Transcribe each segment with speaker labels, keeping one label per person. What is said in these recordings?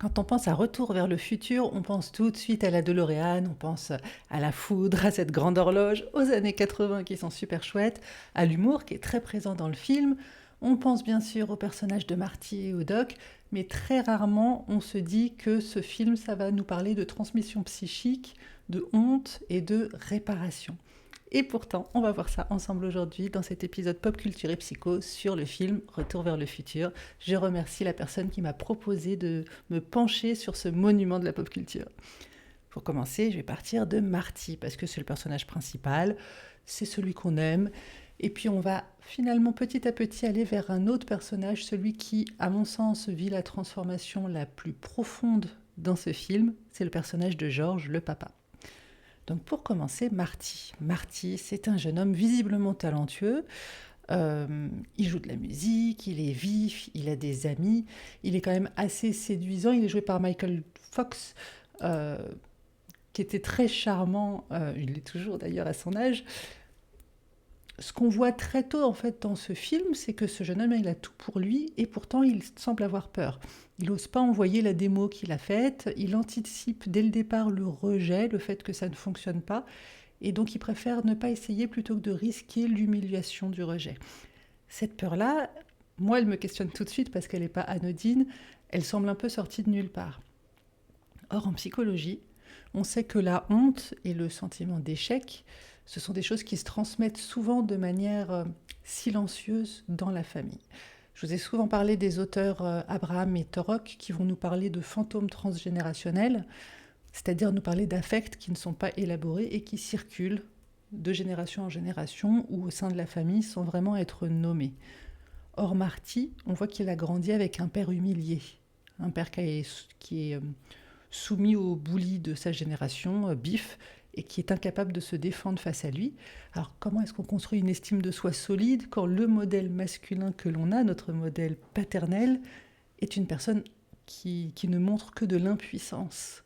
Speaker 1: Quand on pense à Retour vers le futur, on pense tout de suite à la DeLorean, on pense à la foudre, à cette grande horloge, aux années 80 qui sont super chouettes, à l'humour qui est très présent dans le film. On pense bien sûr au personnage de Marty et au Doc, mais très rarement on se dit que ce film, ça va nous parler de transmission psychique, de honte et de réparation. Et pourtant, on va voir ça ensemble aujourd'hui dans cet épisode Pop Culture et Psycho sur le film Retour vers le futur. Je remercie la personne qui m'a proposé de me pencher sur ce monument de la pop culture. Pour commencer, je vais partir de Marty, parce que c'est le personnage principal, c'est celui qu'on aime, et puis on va finalement petit à petit aller vers un autre personnage, celui qui, à mon sens, vit la transformation la plus profonde dans ce film, c'est le personnage de George, le papa. Donc pour commencer, Marty. Marty, c'est un jeune homme visiblement talentueux. Il joue de la musique, il est vif, il a des amis, il est quand même assez séduisant. Il est joué par Michael Fox, euh, qui était très charmant. Il l'est toujours d'ailleurs à son âge. Ce qu'on voit très tôt en fait dans ce film, c'est que ce jeune homme, il a tout pour lui et pourtant il semble avoir peur. Il n'ose pas envoyer la démo qu'il a faite, il anticipe dès le départ le rejet, le fait que ça ne fonctionne pas, et donc il préfère ne pas essayer plutôt que de risquer l'humiliation du rejet. Cette peur-là, moi, elle me questionne tout de suite parce qu'elle n'est pas anodine, elle semble un peu sortie de nulle part. Or, en psychologie, on sait que la honte et le sentiment d'échec, ce sont des choses qui se transmettent souvent de manière silencieuse dans la famille. Je vous ai souvent parlé des auteurs Abraham et Torok qui vont nous parler de fantômes transgénérationnels, c'est-à-dire nous parler d'affects qui ne sont pas élaborés et qui circulent de génération en génération ou au sein de la famille sans vraiment être nommés. Or, Marty, on voit qu'il a grandi avec un père humilié, un père qui est soumis au bully de sa génération, Biff, et qui est incapable de se défendre face à lui. Alors comment est-ce qu'on construit une estime de soi solide quand le modèle masculin que l'on a, notre modèle paternel, est une personne qui ne montre que de l'impuissance?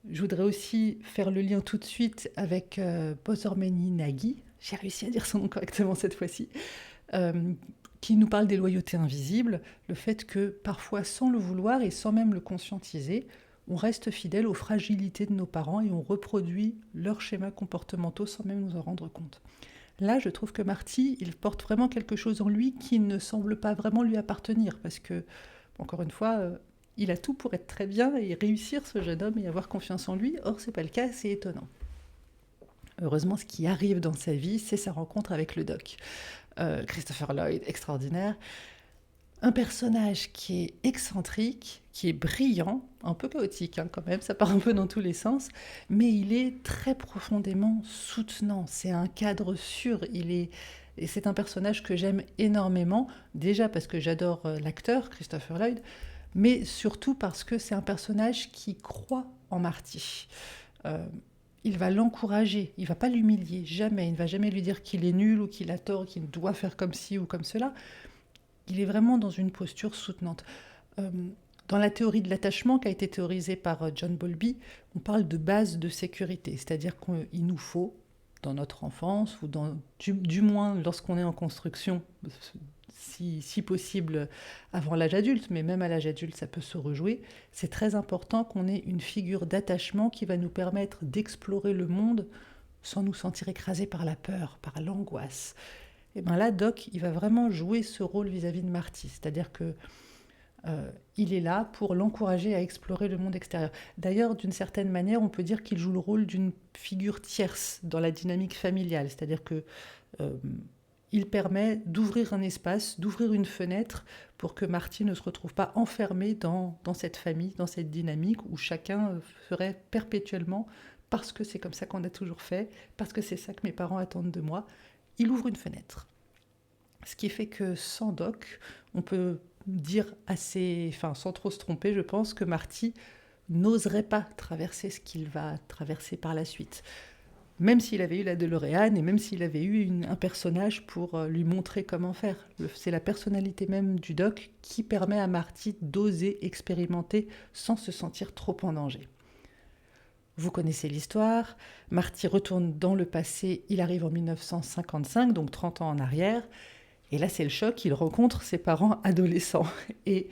Speaker 1: Je voudrais aussi faire le lien tout de suite avec Bozormeni Nagy, j'ai réussi à dire son nom correctement cette fois-ci, euh, qui nous parle des loyautés invisibles, le fait que parfois sans le vouloir et sans même le conscientiser, on reste fidèle aux fragilités de nos parents et on reproduit leurs schémas comportementaux sans même nous en rendre compte. Là, je trouve que Marty, il porte vraiment quelque chose en lui qui ne semble pas vraiment lui appartenir, parce que, encore une fois, il a tout pour être très bien et réussir ce jeune homme et avoir confiance en lui. Or, c'est pas le cas, c'est étonnant. Heureusement, ce qui arrive dans sa vie, c'est sa rencontre avec le doc. Christopher Lloyd, extraordinaire. Un personnage qui est excentrique, qui est brillant, un peu chaotique quand même, ça part un peu dans tous les sens, mais il est très profondément soutenant. C'est un cadre sûr, et c'est un personnage que j'aime énormément, déjà parce que j'adore l'acteur Christopher Lloyd, mais surtout parce que c'est un personnage qui croit en Marty. Euh, il va l'encourager, il va pas l'humilier, jamais. Il ne va jamais lui dire qu'il est nul ou qu'il a tort, qu'il doit faire comme ci ou comme cela. Il est vraiment dans une posture soutenante. Euh, dans la théorie de l'attachement qui a été théorisée par John Bowlby, on parle de base de sécurité, c'est-à-dire qu'il nous faut, dans notre enfance, ou du moins lorsqu'on est en construction, si possible avant l'âge adulte, mais même à l'âge adulte, ça peut se rejouer, c'est très important qu'on ait une figure d'attachement qui va nous permettre d'explorer le monde sans nous sentir écrasés par la peur, par l'angoisse. Et bien là, Doc, il va vraiment jouer ce rôle vis-à-vis de Marty, c'est-à-dire que il est là pour l'encourager à explorer le monde extérieur. D'ailleurs, d'une certaine manière, on peut dire qu'il joue le rôle d'une figure tierce dans la dynamique familiale, c'est-à-dire que euh, il permet d'ouvrir un espace, d'ouvrir une fenêtre pour que Marty ne se retrouve pas enfermé dans cette famille, dans cette dynamique où chacun ferait perpétuellement parce que c'est comme ça qu'on a toujours fait, parce que c'est ça que mes parents attendent de moi. Il ouvre une fenêtre. Ce qui fait que sans Doc, on peut dire assez, enfin sans trop se tromper, je pense que Marty n'oserait pas traverser ce qu'il va traverser par la suite. Même s'il avait eu la DeLorean et même s'il avait eu un personnage pour lui montrer comment faire. C'est la personnalité même du Doc qui permet à Marty d'oser expérimenter sans se sentir trop en danger. Vous connaissez l'histoire, Marty retourne dans le passé, il arrive en 1955, donc 30 ans en arrière, et là c'est le choc, il rencontre ses parents adolescents. Et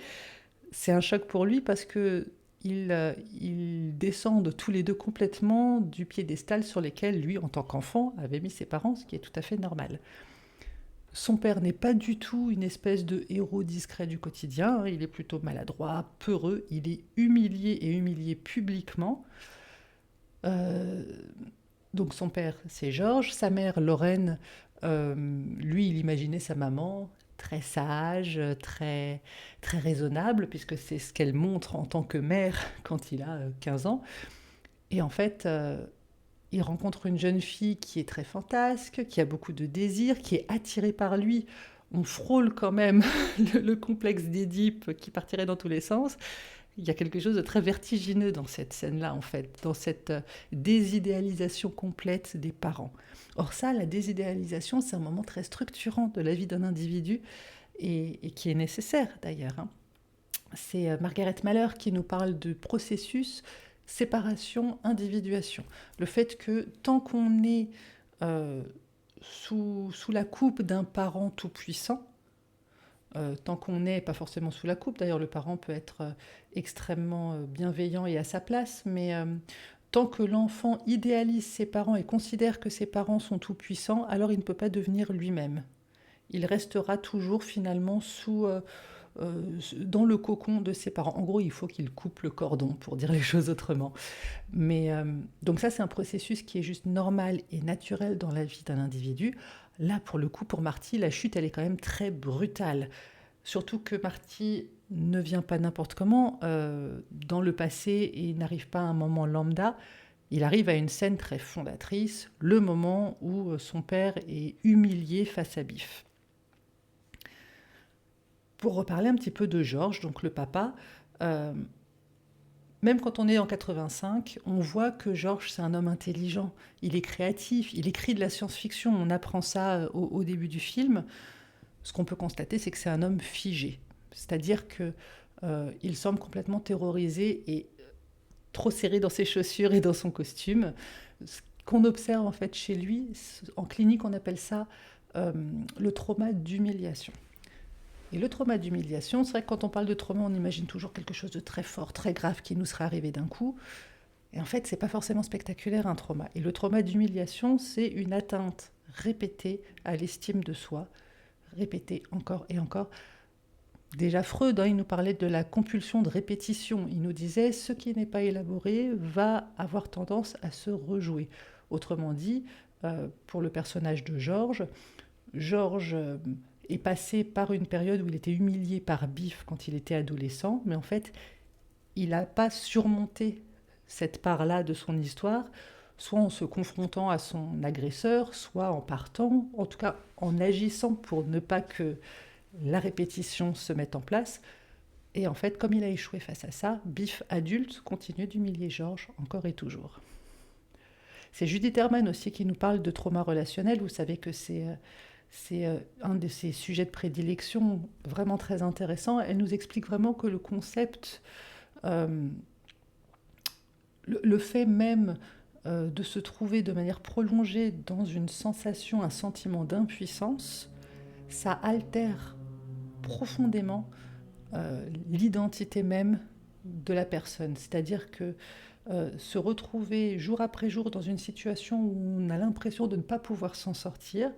Speaker 1: c'est un choc pour lui parce que ils descendent tous les deux complètement du piédestal sur lesquels lui, en tant qu'enfant, avait mis ses parents, ce qui est tout à fait normal. Son père n'est pas du tout une espèce de héros discret du quotidien, hein. Il est plutôt maladroit, peureux, il est humilié et humilié publiquement. Euh, donc son père, c'est Georges, sa mère, Lorraine, lui, il imaginait sa maman très sage, très raisonnable, puisque c'est ce qu'elle montre en tant que mère quand il a 15 ans. Et en fait, il rencontre une jeune fille qui est très fantasque, qui a beaucoup de désirs, qui est attirée par lui. On frôle quand même le complexe d'Édipe qui partirait dans tous les sens. Il y a quelque chose de très vertigineux dans cette scène-là, en fait, dans cette désidéalisation complète des parents. Or ça, la désidéalisation, c'est un moment très structurant de la vie d'un individu et qui est nécessaire d'ailleurs, hein. C'est Margaret Mahler qui nous parle de processus séparation-individuation. Le fait que tant qu'on est euh, sous la coupe d'un parent tout-puissant, tant qu'on n'est pas forcément sous la coupe, d'ailleurs le parent peut être extrêmement bienveillant et à sa place, mais tant que l'enfant idéalise ses parents et considère que ses parents sont tout-puissants, alors il ne peut pas devenir lui-même. Il restera toujours finalement dans le cocon de ses parents. En gros, il faut qu'il coupe le cordon, pour dire les choses autrement. Mais donc ça, c'est un processus qui est juste normal et naturel dans la vie d'un individu. Là, pour le coup, pour Marty, la chute, elle est quand même très brutale. Surtout que Marty ne vient pas n'importe comment dans le passé et n'arrive pas à un moment lambda. Il arrive à une scène très fondatrice, le moment où son père est humilié face à Biff. Pour reparler un petit peu de Georges, donc le papa, euh, même quand on est en 85, on voit que Georges, c'est un homme intelligent. Il est créatif, il écrit de la science-fiction. On apprend ça au début du film. Ce qu'on peut constater, c'est que c'est un homme figé. C'est-à-dire que il semble complètement terrorisé et trop serré dans ses chaussures et dans son costume. Ce qu'on observe en fait chez lui, en clinique, on appelle ça le trauma d'humiliation. Et le trauma d'humiliation, c'est vrai que quand on parle de trauma, on imagine toujours quelque chose de très fort, très grave qui nous serait arrivé d'un coup. Et en fait, c'est pas forcément spectaculaire un trauma. Et le trauma d'humiliation, c'est une atteinte répétée à l'estime de soi, répétée encore et encore. Déjà Freud, hein, il nous parlait de la compulsion de répétition. Il nous disait ce qui n'est pas élaboré va avoir tendance à se rejouer. Autrement dit, pour le personnage de Georges, Georges est passé par une période où il était humilié par Biff quand il était adolescent, mais en fait, il n'a pas surmonté cette part-là de son histoire, soit en se confrontant à son agresseur, soit en partant, en tout cas en agissant pour ne pas que la répétition se mette en place. Et en fait, comme il a échoué face à ça, Biff adulte continue d'humilier Georges encore et toujours. C'est Judith Herman aussi qui nous parle de trauma relationnel. Vous savez que c'est un de ses sujets de prédilection vraiment très intéressant. Elle nous explique vraiment que le concept, euh, le fait même de se trouver de manière prolongée dans une sensation, un sentiment d'impuissance, ça altère profondément l'identité même de la personne. C'est-à-dire que se retrouver jour après jour dans une situation où on a l'impression de ne pas pouvoir s'en sortir,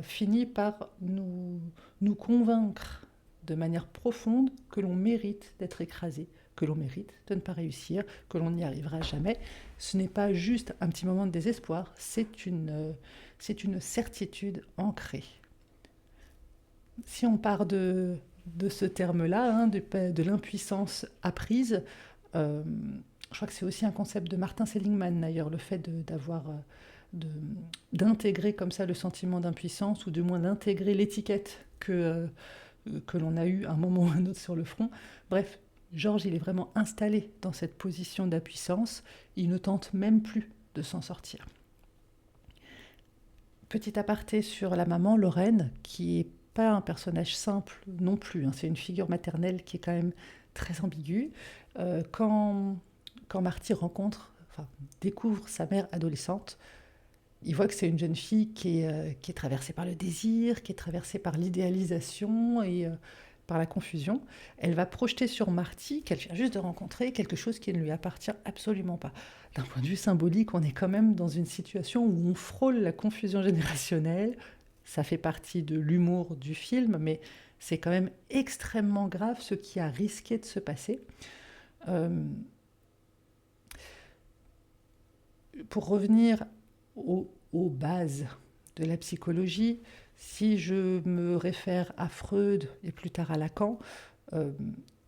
Speaker 1: finit par nous convaincre de manière profonde que l'on mérite d'être écrasé, que l'on mérite de ne pas réussir, que l'on n'y arrivera jamais. Ce n'est pas juste un petit moment de désespoir, c'est une certitude ancrée. Si on part de ce terme-là, hein, de l'impuissance apprise, euh, je crois que c'est aussi un concept de Martin Seligman d'ailleurs, le fait de, d'intégrer comme ça le sentiment d'impuissance, ou du moins d'intégrer l'étiquette que l'on a eu à un moment ou à un autre sur le front. Bref, Georges, il est vraiment installé dans cette position d'impuissance, il ne tente même plus de s'en sortir. Petit aparté sur la maman, Lorraine, qui est pas un personnage simple non plus, hein. C'est une figure maternelle qui est quand même très ambiguë. Quand Marty découvre sa mère adolescente, il voit que c'est une jeune fille qui est traversée par le désir, qui est traversée par l'idéalisation, et par la confusion, elle va projeter sur Marty, qu'elle vient juste de rencontrer, quelque chose qui ne lui appartient absolument pas. D'un point de vue symbolique, on est quand même dans une situation où on frôle la confusion générationnelle. Ça fait partie de l'humour du film, mais c'est quand même extrêmement grave ce qui a risqué de se passer. Euh, pour revenir aux bases de la psychologie, si je me réfère à Freud et plus tard à Lacan, euh,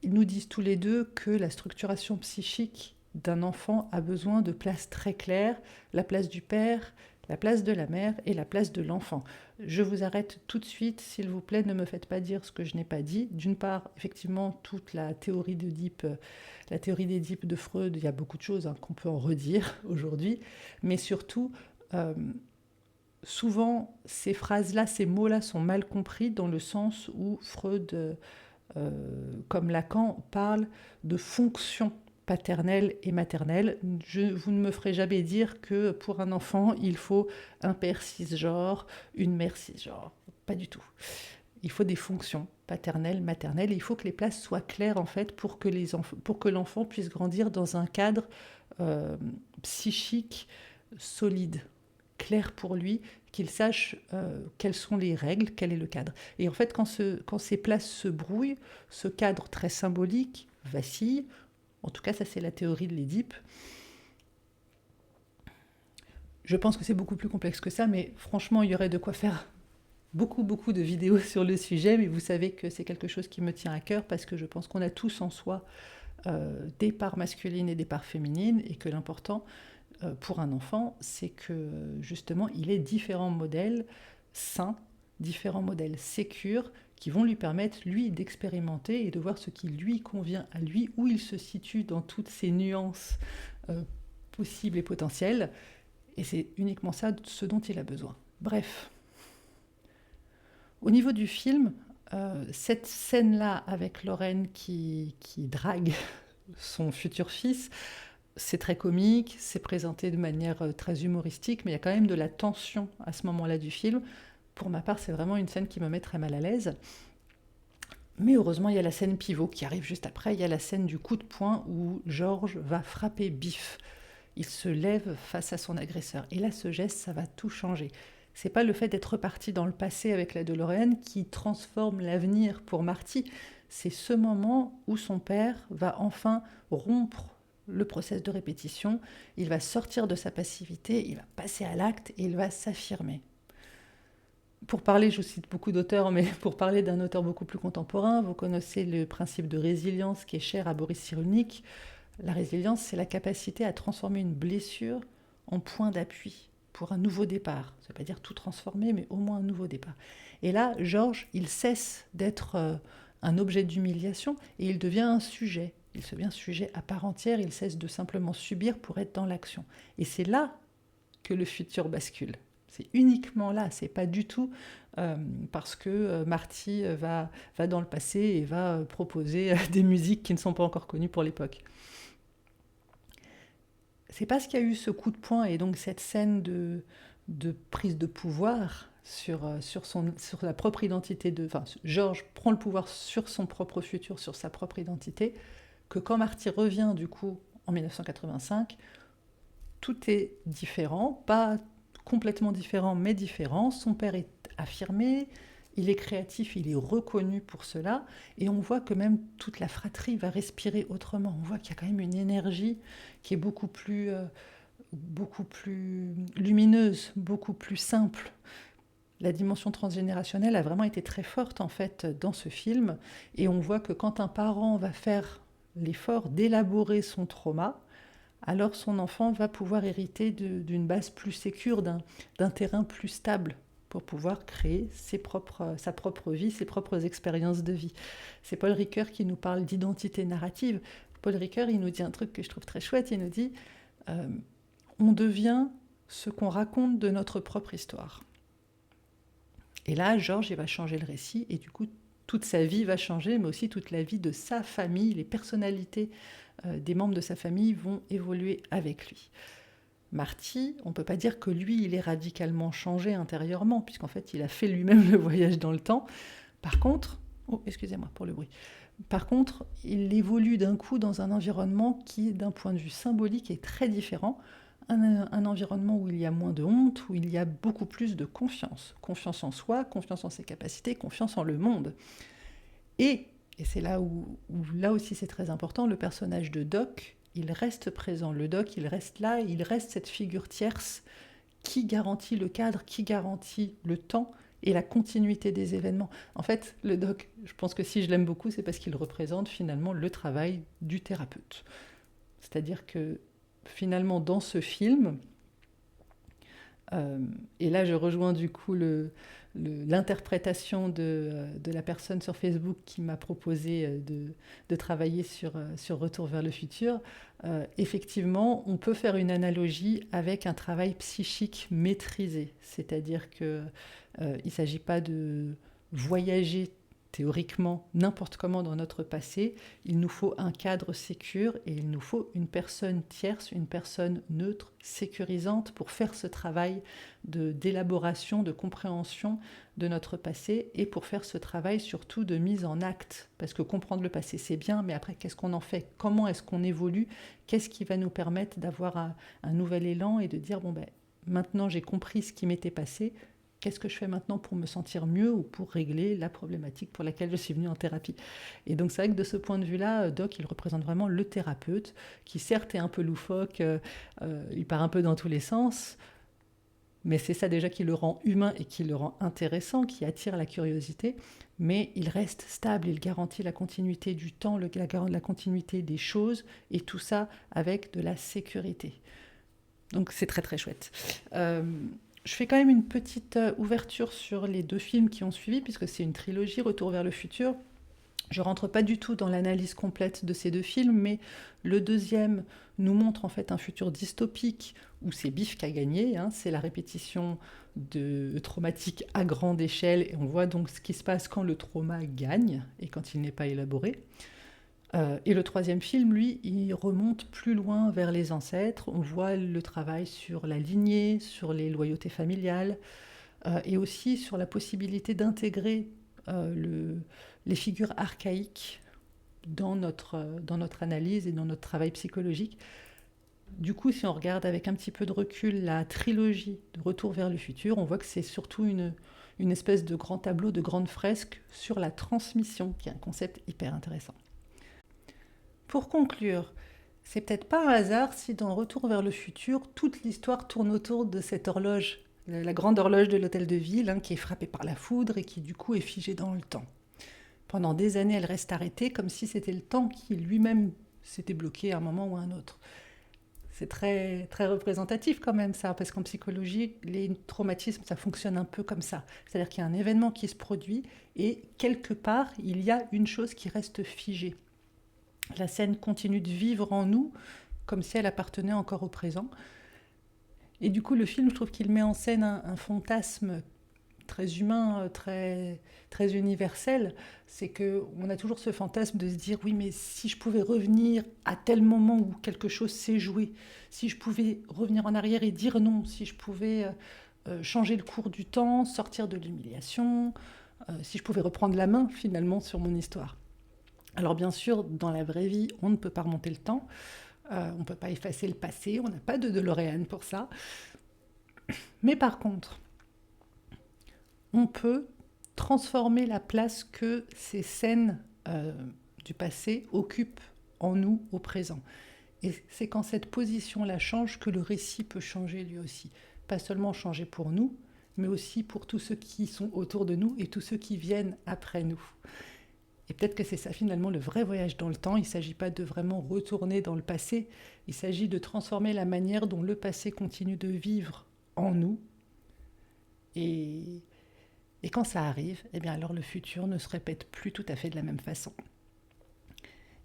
Speaker 1: ils nous disent tous les deux que la structuration psychique d'un enfant a besoin de places très claires, la place du père, la place de la mère et la place de l'enfant. Je vous arrête tout de suite, s'il vous plaît, ne me faites pas dire ce que je n'ai pas dit. D'une part, effectivement, toute la théorie d'Oedipe de Freud, il y a beaucoup de choses qu'on peut en redire aujourd'hui, mais surtout, souvent, ces phrases-là, ces mots-là sont mal compris dans le sens où Freud, comme Lacan, parle de fonction paternelle et maternelle. Vous ne me ferez jamais dire que pour un enfant, il faut un père cisgenre, une mère cisgenre. Pas du tout. Il faut des fonctions paternelles, maternelles, et il faut que les places soient claires en fait pour que l'enfant puisse grandir dans un cadre psychique solide, clair pour lui, qu'il sache quelles sont les règles, quel est le cadre. Et en fait, quand ces places se brouillent, ce cadre très symbolique vacille. En tout cas, ça c'est la théorie de l'Édipe. Je pense que c'est beaucoup plus complexe que ça, mais franchement, il y aurait de quoi faire beaucoup de vidéos sur le sujet, mais vous savez que c'est quelque chose qui me tient à cœur parce que je pense qu'on a tous en soi des parts masculines et des parts féminines, et que l'important pour un enfant, c'est que justement, il ait différents modèles sains, différents modèles sécures, qui vont lui permettre, lui, d'expérimenter et de voir ce qui lui convient à lui, où il se situe dans toutes ces nuances possibles et potentielles. Et c'est uniquement ça ce dont il a besoin. Bref. Au niveau du film, cette scène-là avec Lorraine qui drague son futur fils, c'est très comique, c'est présenté de manière très humoristique, mais il y a quand même de la tension à ce moment-là du film. Pour ma part, c'est vraiment une scène qui me met très mal à l'aise. Mais heureusement, il y a la scène pivot qui arrive juste après. Il y a la scène du coup de poing où Georges va frapper Biff. Il se lève face à son agresseur. Et là, ce geste, ça va tout changer. C'est pas le fait d'être reparti dans le passé avec la DeLorean qui transforme l'avenir pour Marty. C'est ce moment où son père va enfin rompre le process de répétition. Il va sortir de sa passivité, il va passer à l'acte et il va s'affirmer. Pour parler, je cite beaucoup d'auteurs, mais pour parler d'un auteur beaucoup plus contemporain, vous connaissez le principe de résilience qui est cher à Boris Cyrulnik. La résilience, c'est la capacité à transformer une blessure en point d'appui pour un nouveau départ. Ça ne veut pas dire tout transformer, mais au moins un nouveau départ. Et là, Georges, il cesse d'être un objet d'humiliation et il devient un sujet. Il devient sujet à part entière, il cesse de simplement subir pour être dans l'action. Et c'est là que le futur bascule. C'est uniquement là, c'est pas du tout parce que Marty va dans le passé et va proposer des musiques qui ne sont pas encore connues pour l'époque. C'est parce qu'il y a eu ce coup de poing et donc cette scène de prise de pouvoir sur la propre identité Enfin, Georges prend le pouvoir sur son propre futur, sur sa propre identité, que quand Marty revient du coup en 1985, tout est différent, pas complètement différent, mais différent. Son père est affirmé, il est créatif, il est reconnu pour cela, et on voit que même toute la fratrie va respirer autrement. On voit qu'il y a quand même une énergie qui est beaucoup plus lumineuse, beaucoup plus simple. La dimension transgénérationnelle a vraiment été très forte en fait dans ce film, et on voit que quand un parent va faire l'effort d'élaborer son trauma, alors son enfant va pouvoir hériter d'une base plus sécure, d'un terrain plus stable pour pouvoir créer sa propre vie, ses propres expériences de vie. C'est Paul Ricoeur qui nous parle d'identité narrative. Paul Ricoeur, il nous dit un truc que je trouve très chouette, il nous dit on devient ce qu'on raconte de notre propre histoire. Et là, Georges, il va changer le récit, et du coup, toute sa vie va changer, mais aussi toute la vie de sa famille, les personnalités des membres de sa famille vont évoluer avec lui. Marty, on ne peut pas dire que lui, il est radicalement changé intérieurement, puisqu'en fait, il a fait lui-même le voyage dans le temps. Par contre, Oh, excusez-moi pour le bruit. Par contre, il évolue d'un coup dans un environnement qui, d'un point de vue symbolique, est très différent. Un environnement où il y a moins de honte, où il y a beaucoup plus de confiance. Confiance en soi, confiance en ses capacités, confiance en le monde. Et, et c'est là où là aussi c'est très important, le personnage de Doc, il reste présent. Le Doc, il reste là, il reste cette figure tierce qui garantit le cadre, qui garantit le temps et la continuité des événements. En fait, le doc, je pense que si je l'aime beaucoup, c'est parce qu'il représente finalement le travail du thérapeute. C'est-à-dire que finalement, dans ce film, et là je rejoins du coup l'interprétation de la personne sur Facebook qui m'a proposé de travailler sur Retour vers le futur, effectivement, on peut faire une analogie avec un travail psychique maîtrisé. C'est-à-dire qu'il ne s'agit pas de voyager théoriquement n'importe comment dans notre passé. Il nous faut un cadre sécure et il nous faut une personne tierce, une personne neutre, sécurisante pour faire ce travail d'élaboration, de compréhension de notre passé et pour faire ce travail surtout de mise en acte. Parce que comprendre le passé, c'est bien, mais après, qu'est-ce qu'on en fait? Comment est-ce qu'on évolue? Qu'est-ce qui va nous permettre d'avoir un nouvel élan et de dire, bon, ben, maintenant j'ai compris ce qui m'était passé, qu'est-ce que je fais maintenant pour me sentir mieux ou pour régler la problématique pour laquelle je suis venue en thérapie? Et donc c'est vrai que de ce point de vue-là, Doc, il représente vraiment le thérapeute, qui certes est un peu loufoque, il part un peu dans tous les sens, mais c'est ça déjà qui le rend humain et qui le rend intéressant, qui attire la curiosité, mais il reste stable, il garantit la continuité du temps, la continuité des choses, et tout ça avec de la sécurité. Donc c'est très très chouette. Je fais quand même une petite ouverture sur les deux films qui ont suivi, puisque c'est une trilogie, Retour vers le futur. Je ne rentre pas du tout dans l'analyse complète de ces deux films, mais le deuxième nous montre en fait un futur dystopique où c'est Biff qui a gagné, hein, c'est la répétition de traumatique à grande échelle, et on voit donc ce qui se passe quand le trauma gagne et quand il n'est pas élaboré. Et le troisième film, lui, il remonte plus loin vers les ancêtres. On voit le travail sur la lignée, sur les loyautés familiales, et aussi sur la possibilité d'intégrer les figures archaïques dans notre analyse et dans notre travail psychologique. Du coup, si on regarde avec un petit peu de recul la trilogie de Retour vers le futur, on voit que c'est surtout une espèce de grand tableau, de grande fresque sur la transmission, qui est un concept hyper intéressant. Pour conclure, c'est peut-être pas un hasard si dans Retour vers le futur, toute l'histoire tourne autour de cette horloge, la grande horloge de l'hôtel de ville, hein, qui est frappée par la foudre et qui du coup est figée dans le temps. Pendant des années, elle reste arrêtée comme si c'était le temps qui lui-même s'était bloqué à un moment ou à un autre. C'est très, très représentatif quand même ça, parce qu'en psychologie, les traumatismes, ça fonctionne un peu comme ça. C'est-à-dire qu'il y a un événement qui se produit et quelque part, il y a une chose qui reste figée. La scène continue de vivre en nous comme si elle appartenait encore au présent. Et du coup, le film, je trouve qu'il met en scène un fantasme très humain, très, très universel. C'est qu'on a toujours ce fantasme de se dire, oui, mais si je pouvais revenir à tel moment où quelque chose s'est joué, si je pouvais revenir en arrière et dire non, si je pouvais changer le cours du temps, sortir de l'humiliation, si je pouvais reprendre la main finalement sur mon histoire. Alors bien sûr, dans la vraie vie, on ne peut pas remonter le temps, on ne peut pas effacer le passé, on n'a pas de DeLorean pour ça. Mais par contre, on peut transformer la place que ces scènes du passé occupent en nous au présent. Et c'est quand cette position-là change que le récit peut changer lui aussi. Pas seulement changer pour nous, mais aussi pour tous ceux qui sont autour de nous et tous ceux qui viennent après nous. Et peut-être que c'est ça finalement le vrai voyage dans le temps. Il ne s'agit pas de vraiment retourner dans le passé, il s'agit de transformer la manière dont le passé continue de vivre en nous. Et quand ça arrive, eh bien alors le futur ne se répète plus tout à fait de la même façon.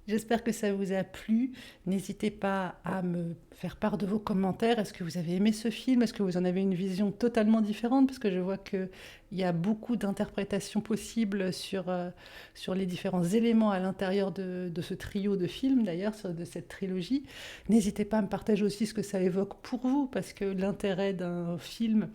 Speaker 1: J'espère que ça vous a plu. N'hésitez pas à me faire part de vos commentaires. Est-ce que vous avez aimé ce film? Est-ce que vous en avez une vision totalement différente? Parce que je vois qu'il y a beaucoup d'interprétations possibles sur les différents éléments à l'intérieur de ce trio de films, d'ailleurs, de cette trilogie. N'hésitez pas à me partager aussi ce que ça évoque pour vous, parce que l'intérêt d'un film,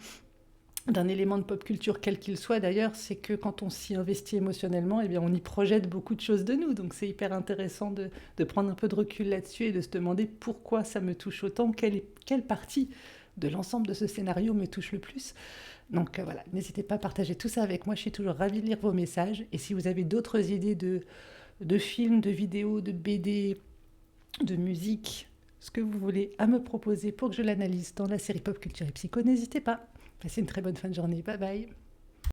Speaker 1: d'un élément de pop culture, quel qu'il soit d'ailleurs, c'est que quand on s'y investit émotionnellement, eh bien, on y projette beaucoup de choses de nous. Donc c'est hyper intéressant de prendre un peu de recul là-dessus et de se demander pourquoi ça me touche autant, quelle partie de l'ensemble de ce scénario me touche le plus. Donc voilà, n'hésitez pas à partager tout ça avec moi, je suis toujours ravie de lire vos messages. Et si vous avez d'autres idées de films, de vidéos, de BD, de musique, ce que vous voulez à me proposer pour que je l'analyse dans la série Pop Culture et Psycho, n'hésitez pas. Passez une très bonne fin de journée. Bye bye.